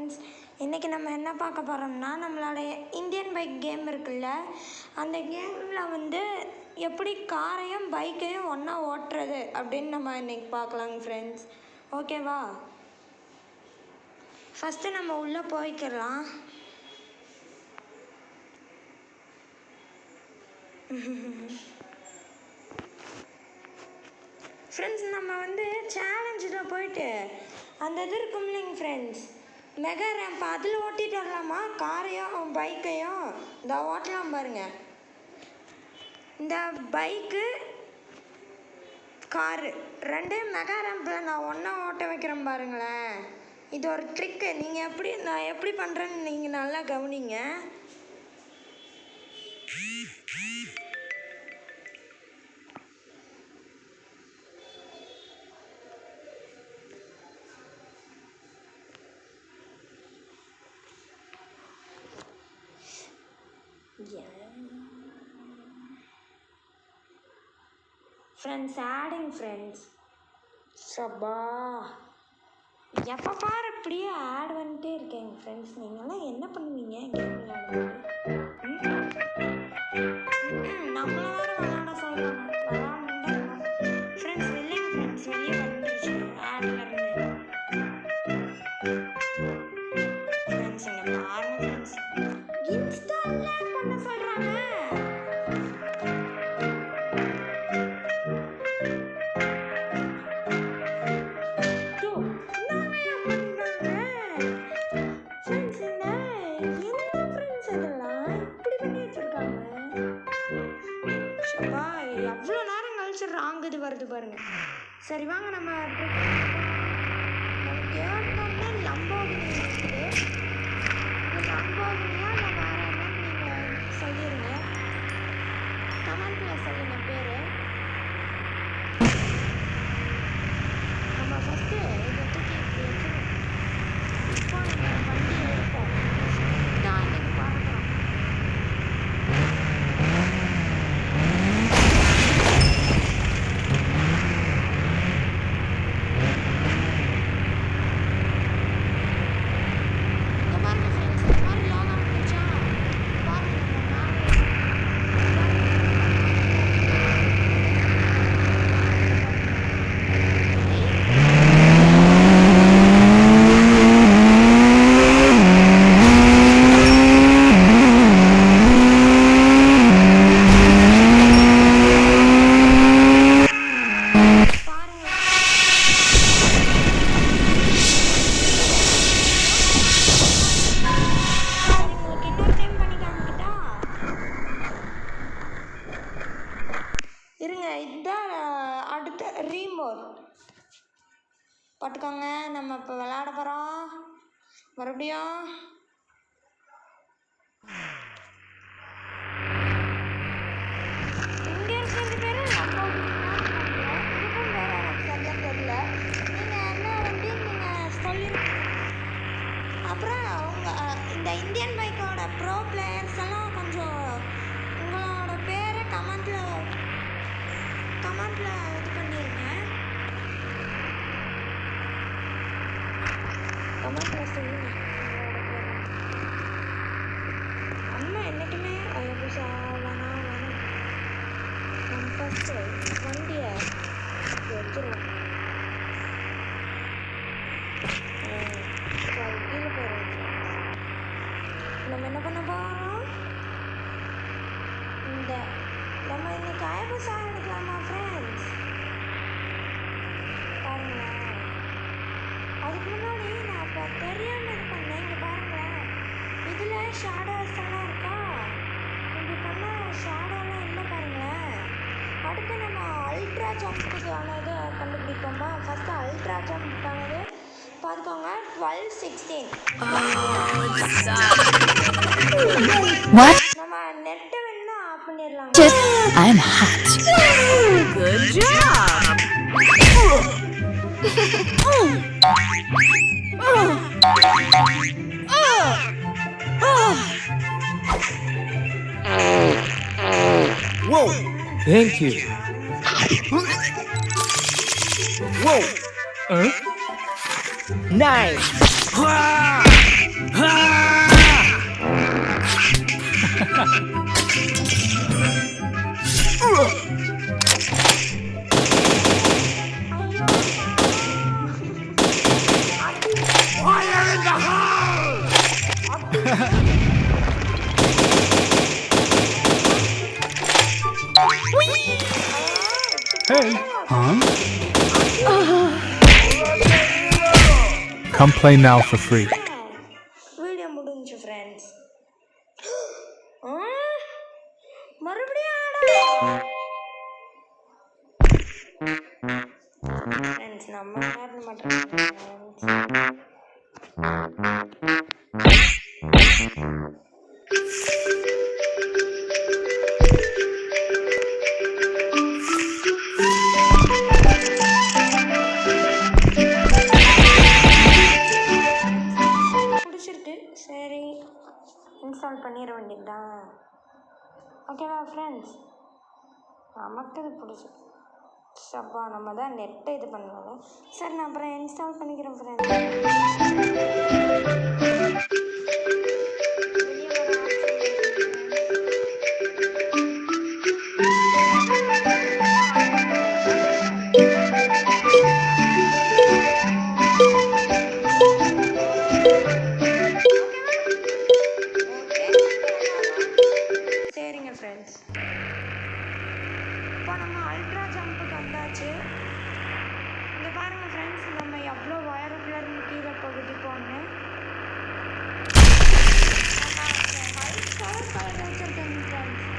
Friends, இன்றைக்கி நம்ம என்ன பார்க்க போகிறோம்னா நம்மளோட இந்தியன் பைக் கேம் இருக்குல்ல, அந்த கேமில் வந்து எப்படி காரையும் பைக்கையும் ஒன்றா ஓட்டுறது அப்படின்னு நம்ம இன்றைக்கி பார்க்கலாங்க ஃப்ரெண்ட்ஸ். ஓகேவா? ஃபஸ்ட்டு நம்ம உள்ளே போய்க்கலாம். ஃப்ரெண்ட்ஸ், நம்ம வந்து சேலஞ்சில் போயிட்டு அந்த இது இருக்கும் இல்லைங்க ஃப்ரெண்ட்ஸ், மெகா ரேம்ப் அதில் ஓட்டிகிட்டு வரலாமா காரையும் பைக்கையும்? இந்த ஓட்டலாம் பாருங்கள். இந்த பைக்கு காரு ரெண்டையும் மெகா ரேம்பில் நான் ஒன்றா ஓட்ட வைக்கிறேன் பாருங்களேன். இது ஒரு ட்ரிக்கு. நான் எப்படி பண்ணுறேன்னு நீங்கள் நல்லா கவனிங்க. Friends, adding friends. சப்பா, எப்போ பாரு இப்படியே ஆட் வந்துட்டே இருக்கேங்க ஃப்ரெண்ட்ஸ். நீங்கள்லாம் என்ன பண்ணுவீங்க கேம் விளையாடும்போது? நம்மள வேறு விளையாட சொல்கிறாங்க. விளையாடுங்க ஃப்ரெண்ட்ஸ். இல்லைங்க ஃப்ரெண்ட்ஸ், வெளியே வந்துருச்சு ஆட்லேருந்து. ஃப்ரெண்ட்ஸ், இங்கே பாருங்க ஃப்ரெண்ட்ஸ், இன்ஸ்டால்லாம் பண்ண சொல்கிறாங்க. எவ்வளோ நேரம் கழிச்சு ராங் இது வருது பாருங்க. சரி வாங்க, நம்ம கேட்டோம்னா லம்போகினி இருக்குது. லம்போகினியா இல்லை வேறு என்னன்னு நீங்கள் சொல்லிடுங்க. கமெண்ட்டில் சொல்லுங்க பேர். நம்ம ஃபஸ்ட்டு இதை தூக்கி வச்சுருவோம். இப்போ நம்ம வண்டி எடுப்போம். நான் இன்னைக்கு பார்க்குறோம். அடுத்த ரீமோட் பார்த்துக்கோங்க. நம்ம இப்போ விளையாட போகிறோம் மறுபடியும். இங்கே இருக்கிறது பேர் இதுக்கும் வேறு எனக்கு சரியாக தெரியல. நீங்கள் என்ன வந்து நீங்கள் சொல்லிருக்கீங்க. அப்புறம் இந்த இந்தியன் பைக்கோட ப்ரோ பிளேயர்ஸ் எல்லாம் கொஞ்சம் உங்களோட பேரை கமெண்ட்டில் இது பண்ணிடுங்க. கமெண்ட்டில் சொல்லுங்க உங்களோட பேரை. அம்மா என்றைக்குமே அழகுஷா வேணாம். நம்ம ஃபஸ்ட்டு வண்டியை வச்சுருவோம். கீழே போயிடும். நம்ம என்ன பண்ண போகிறோம்? நம்ம இன்னைக்கு ஐபுசா எடுக்கலாமா ஃப்ரெண்ட்ஸ்? பாருங்களேன். அதுக்கு முன்னாடி நான் இப்போ தெரியாமல் இது பண்ணேன். இங்கே பாருங்களேன், இதில் ஷேடோஸ் எல்லாம் இருக்கா? இப்படி பண்ணால் ஷேடோலாம் இல்லை பாருங்களேன். அடுத்து நம்ம அல்ட்ரா ஜம்ப்புக்கானது கண்டுபிடிப்போமா? ஃபஸ்ட்டு அல்ட்ரா ஜம்ப்புக்கானது பார்த்துக்கோங்க. 12-16. நம்ம நெட்டை வேணும்னா ஆஃப் பண்ணிடலாம். I'm hot. Good job. Whoa! Thank you. Whoa! Nice! Hey. Huh? Come play now for free. Video முடிஞ்சு ஃப்ரெண்ட்ஸ். மறுபடியும் ஃப்ரெண்ட்ஸ் நம்ம விளையாட மாட்டோம். பிடிச்சிருக்கு, சரி இன்ஸ்டால் பண்ணிட வேண்டியதுதான். ஓகேவா ஃப்ரெண்ட்ஸ், நமக்கு இது பிடிச்சிருக்கு. சப்பா நம்ம தான் நெட்டை இது பண்ணலாம். சரி நான் அப்புறம் இன்ஸ்டால் பண்ணிக்கிறேன் ஃப்ரெண்ட்ஸ். சரிங்க ஃப்ரெண்ட்ஸ், இப்போ நம்ம அல்ட்ரா ஜம்புக்கு வந்தாச்சு. இங்கே பாருங்கள் ஃப்ரெண்ட்ஸ், நம்ம எவ்வளோ உயரத்துலேருந்து கீழே குதிப்போம்னு. நம்ம 5 ஸ்டார் வச்சுருக்கேங்க ஃப்ரெண்ட்ஸ்.